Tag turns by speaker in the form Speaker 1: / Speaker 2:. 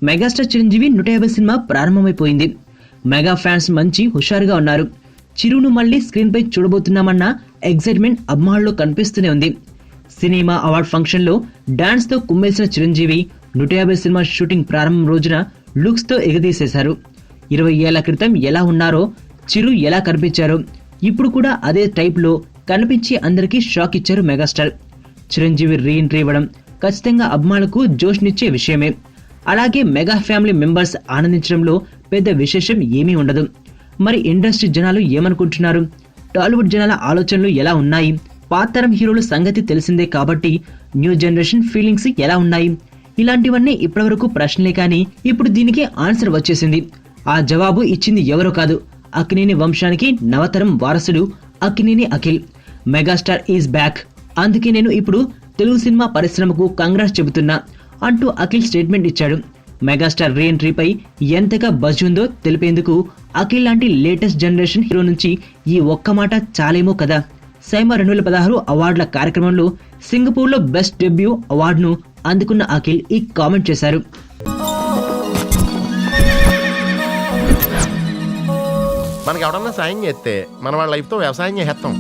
Speaker 1: Megastar Chiranjeevi 150 cinema ప్రారంభమైపోయింది. Mega fans మంచి హుషారుగా ఉన్నారు. చిరును మళ్లీ స్క్రీన్ పై చూడబోతున్నామన్న ఎగ్జైట్మెంట్ అభిమానుల్లో కనిపిస్తూనే ఉంది. సినిమా అవార్డ్ ఫంక్షన్ లో డాన్స్ తో కుమ్మేసిన చిరంజీవి 150 సినిమా షూటింగ్ ప్రారంభం రోజున లుక్స్ తో ఎగదీసేశారు. 20 ఏళ్ల క్రితం ఎలా ఉన్నారో, చిరు ఎలా కనిపించారో ఇప్పుడు కూడా అదే టైప్ లో కనిపించి అందరికీ షాక్ ఇచ్చారు మెగాస్టార్. చిరంజీవి రీఎంట్రీ ఇవ్వడం ఖచ్చితంగా అభిమానులకు జోష్నిచ్చే విషయమే. అలాగే మెగా ఫ్యామిలీ మెంబర్స్ ఆనందించడంలో పెద్ద విశేషం ఏమీ ఉండదు. మరి ఇండస్ట్రీ జనాలు ఏమనుకుంటున్నారు? టాలీవుడ్ జనాల ఆలోచనలు ఎలా ఉన్నాయి? పాతరం హీరోల సంగతి తెలిసిందే కాబట్టి న్యూ జనరేషన్ ఫీలింగ్స్ ఎలా ఉన్నాయి? ఇలాంటివన్నీ ఇప్పటివరకు ప్రశ్నలే, కానీ ఇప్పుడు దీనికి ఆన్సర్ వచ్చేసింది. ఆ జవాబు ఇచ్చింది ఎవరో కాదు, అక్కినేని వంశానికి నవతరం వారసుడు Akkineni Akhil. Megastar is back, అందుకే నేను ఇప్పుడు తెలుగు సినిమా పరిశ్రమకు కంగ్రాట్స్ చెబుతున్నా అంటూ అఖిల్ స్టేట్మెంట్ ఇచ్చాడు. మెగాస్టార్ రీఎంట్రీపై ఎంతగా బజ్ ఉందో తెలిపేందుకు అఖిల్ లాంటి లేటెస్ట్ జనరేషన్ హీరో నుంచి ఈ ఒక్క మాట చాలేమో కదా. సైమా 2016 అవార్డుల కార్యక్రమంలో సింగపూర్ లో బెస్ట్ డెబ్యూ అవార్డును అందుకున్న అఖిల్ ఈ కామెంట్ చేశారు.
Speaker 2: మనకి ఎవడన్నా సాయం చేస్తే మన వాళ్ళ లైఫ్తో వ్యవసాయం చేస్తాం.